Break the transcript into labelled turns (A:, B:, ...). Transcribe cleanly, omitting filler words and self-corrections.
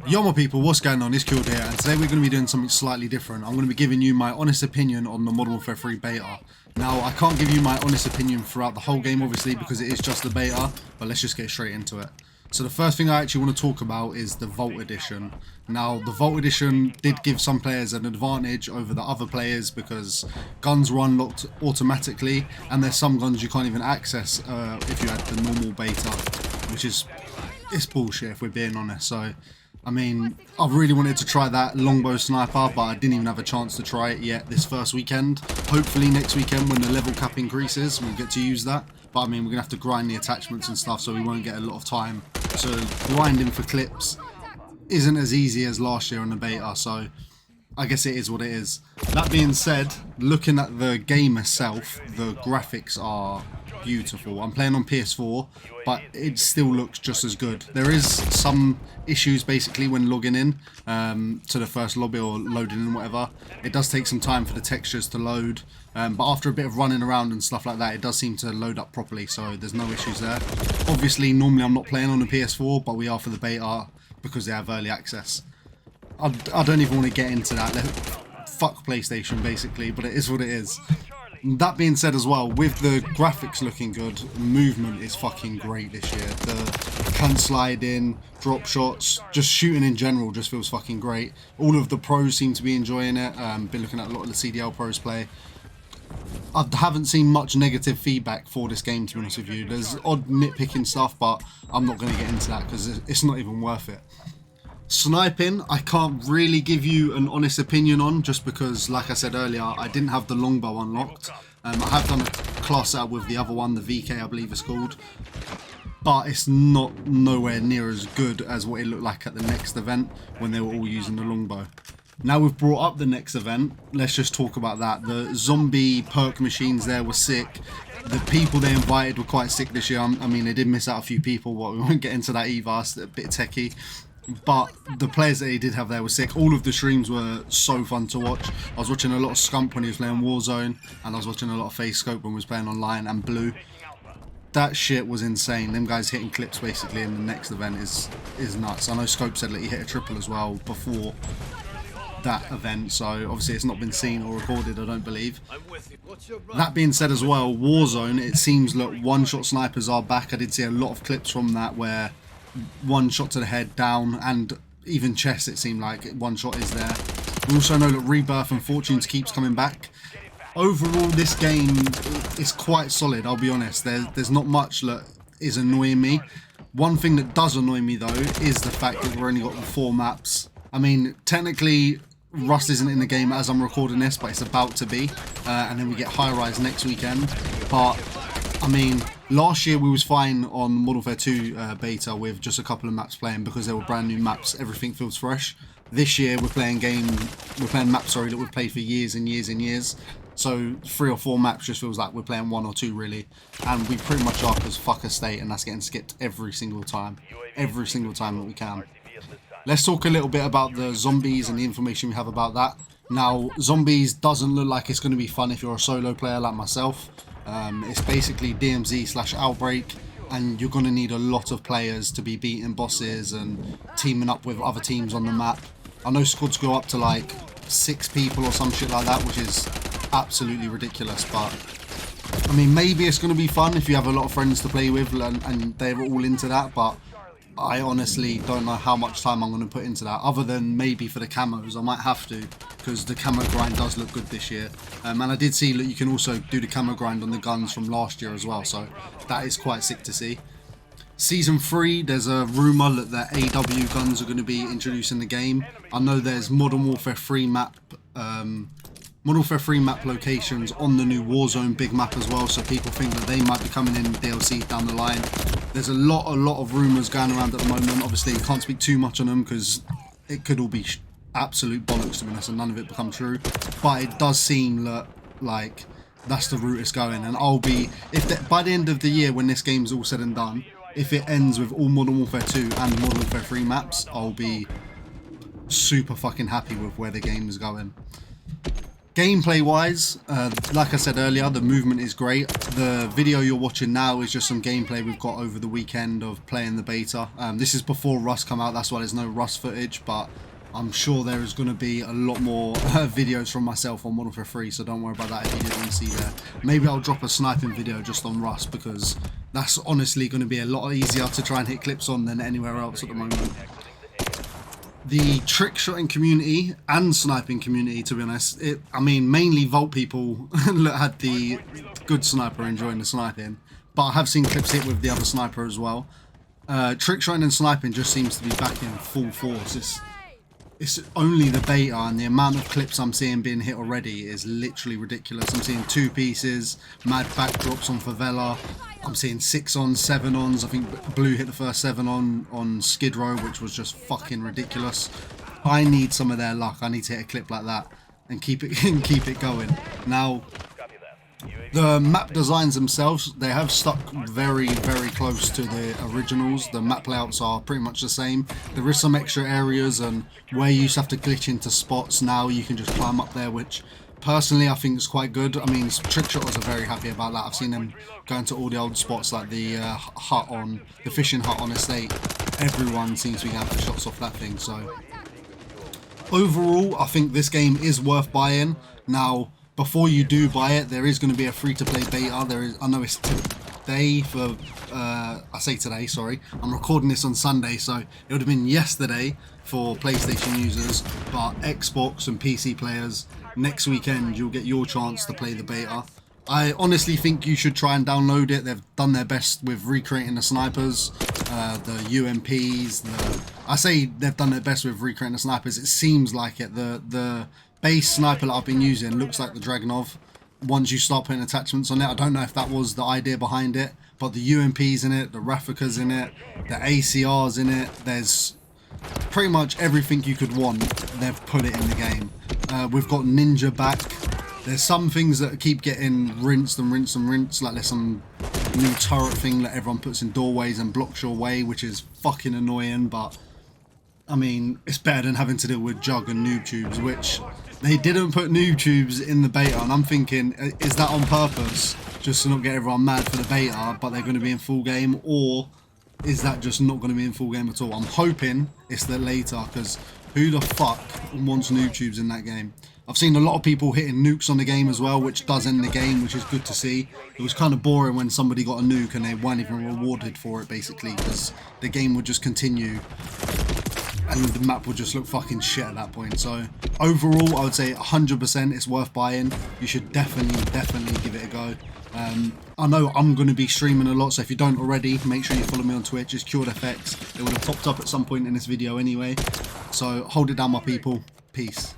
A: Yo my people, what's going on? It's Killed here, and today we're going to be doing something slightly different. I'm going to be giving you my honest opinion on the Modern Warfare 3 beta. Now, I can't give you my honest opinion throughout the whole game obviously because it is just the beta, but let's just get straight into it. So the first thing I actually want to talk about is the Vault Edition. Now, the Vault Edition did give some players an advantage over the other players because guns were unlocked automatically, and there's some guns you can't even access if you had the normal beta, which is, it's bullshit if we're being honest. So I mean, I really wanted to try that longbow sniper, but I didn't even have a chance to try it yet this first weekend. Hopefully next weekend when the level cap increases, we'll get to use that. But I mean, we're going to have to grind the attachments and stuff, so we won't get a lot of time. So grinding for clips isn't as easy as last year on the beta, so I guess it is what it is. That being said, looking at the game itself, the graphics are beautiful. I'm playing on PS4, but it still looks just as good. There is some issues basically when logging in to the first lobby or loading in, whatever. It does take some time for the textures to load, but after a bit of running around and stuff like that, it does seem to load up properly, so there's no issues there. Obviously, normally I'm not playing on the PS4, but we are for the beta because they have early access. I don't even want to get into that. Fuck PlayStation basically, but it is what it is. That being said as well, with the graphics looking good, movement is fucking great this year. The cunt sliding, drop shots, just shooting in general just feels fucking great. All of the pros seem to be enjoying it. Been looking at a lot of the CDL pros play. I haven't seen much negative feedback for this game, to be honest with you. There's odd nitpicking stuff, but I'm not going to get into that because it's not even worth it. Sniping, I can't really give you an honest opinion on, just because, like I said earlier, I didn't have the longbow unlocked. I have done a class out with the other one, the VK I believe it's called, but it's not nowhere near as good as what it looked like at the next event when they were all using the longbow. Now we've brought up the next event, let's just talk about that. The zombie perk machines there were sick. The people they invited were quite sick this year. I mean, they did miss out a few people, but we won't get into that either, it's a bit techie. But the players that he did have there were sick. All of the streams were so fun to watch. I was watching a lot of Scump when he was playing Warzone, and I was watching a lot of Face Scope when he was playing online, and Blue. That shit was insane. Them guys hitting clips basically in the next event is nuts. I know Scope said that he hit a triple as well before that event, so obviously it's not been seen or recorded, I don't believe. That being said as well, Warzone, it seems that one-shot snipers are back. I did see a lot of clips from that where one shot to the head down, and even chest it seemed like one shot is there. We also know that Rebirth and Fortunes keeps coming back. Overall this game is quite solid, I'll be honest. There's not much that is annoying me. One thing that does annoy me though is the fact that we've only got 4 maps. I mean, technically Rust isn't in the game as I'm recording this, but it's about to be, and then we get High Rise next weekend. But I mean, last year we was fine on Modern Warfare 2 beta with just a couple of maps playing because they were brand new maps. Everything feels fresh. This year we're playing maps that we've played for years and years and years. So 3 or 4 maps just feels like we're playing 1 or 2 really, and we pretty much are because fuck a state, and that's getting skipped every single time that we can. Let's talk a little bit about the zombies and the information we have about that. Now, zombies doesn't look like it's going to be fun if you're a solo player like myself. It's basically DMZ/Outbreak, and you're going to need a lot of players to be beating bosses and teaming up with other teams on the map. I know squads go up to like 6 people or some shit like that, which is absolutely ridiculous, but I mean, maybe it's going to be fun if you have a lot of friends to play with and they're all into that, but I honestly don't know how much time I'm going to put into that, other than maybe for the camos. I might have to, because the camo grind does look good this year. And I did see that you can also do the camo grind on the guns from last year as well, so that is quite sick to see. Season 3, there's a rumour that the AW guns are going to be introduced in the game. I know there's Modern Warfare 3 map locations on the new Warzone big map as well, so people think that they might be coming in DLC down the line. There's a lot of rumours going around at the moment. Obviously, you can't speak too much on them because it could all be absolute bollocks, to be honest, and none of it become true. But it does seem that, like, that's the route it's going, and I'll be, by the end of the year when this game's all said and done, if it ends with all Modern Warfare 2 and Modern Warfare 3 maps, I'll be super fucking happy with where the game is going. Gameplay wise, like I said earlier, the movement is great. The video you're watching now is just some gameplay we've got over the weekend of playing the beta. This is before Rust come out, that's why there's no Rust footage, but I'm sure there is going to be a lot more videos from myself on Modern Warfare 3, so don't worry about that if you didn't want to see that. Maybe I'll drop a sniping video just on Rust, because that's honestly going to be a lot easier to try and hit clips on than anywhere else at the moment. The trick shotting community and sniping community, to be honest, I mean, mainly Vault people had the good sniper enjoying the sniping, but I have seen clips hit with the other sniper as well. Trick shotting and sniping just seems to be back in full force. It's only the beta, and the amount of clips I'm seeing being hit already is literally ridiculous. I'm seeing 2 pieces, mad backdrops on Favela. I'm seeing 6-ons, 7-ons. I think Blue hit the first 7-on Skid Row, which was just fucking ridiculous. I need some of their luck. I need to hit a clip like that and keep it going. Now, the map designs themselves, they have stuck very, very close to the originals. The map layouts are pretty much the same. There is some extra areas, and where you used to have to glitch into spots, now you can just climb up there, which personally I think is quite good. I mean, trick shotters are very happy about that. I've seen them going to all the old spots like the the fishing hut on Estate. Everyone seems to be having shots off that thing. So overall, I think this game is worth buying. Now, before you do buy it, there is going to be a free-to-play beta. I know it's today for, I say today, sorry. I'm recording this on Sunday, so it would have been yesterday for PlayStation users, but Xbox and PC players, next weekend you'll get your chance to play the beta. I honestly think you should try and download it. They've done their best with recreating the snipers, the UMPs. I say they've done their best with recreating the snipers. It seems like it. The base sniper that I've been using looks like the Dragunov. Once you start putting attachments on it, I don't know if that was the idea behind it, but the UMPs in it, the Rafikas in it, the ACRs in it, there's pretty much everything you could want. They've put it in the game. We've got Ninja back. There's some things that keep getting rinsed and rinsed and rinsed, like there's some new turret thing that everyone puts in doorways and blocks your way, which is fucking annoying, but I mean, it's better than having to deal with Jug and noob tubes, which they didn't put noob tubes in the beta, and I'm thinking, is that on purpose, just to not get everyone mad for the beta, but they're going to be in full game, or is that just not going to be in full game at all? I'm hoping it's the later, because who the fuck wants noob tubes in that game? I've seen a lot of people hitting nukes on the game as well, which does end the game, which is good to see. It was kind of boring when somebody got a nuke and they weren't even rewarded for it, basically, because the game would just continue and the map would just look fucking shit at that point. So overall, I would say 100% it's worth buying. You should definitely give it a go. I know I'm going to be streaming a lot, so if you don't already, make sure you follow me on Twitch. It's CuredFX. It would have popped up at some point in this video anyway. So hold it down, my people. Peace.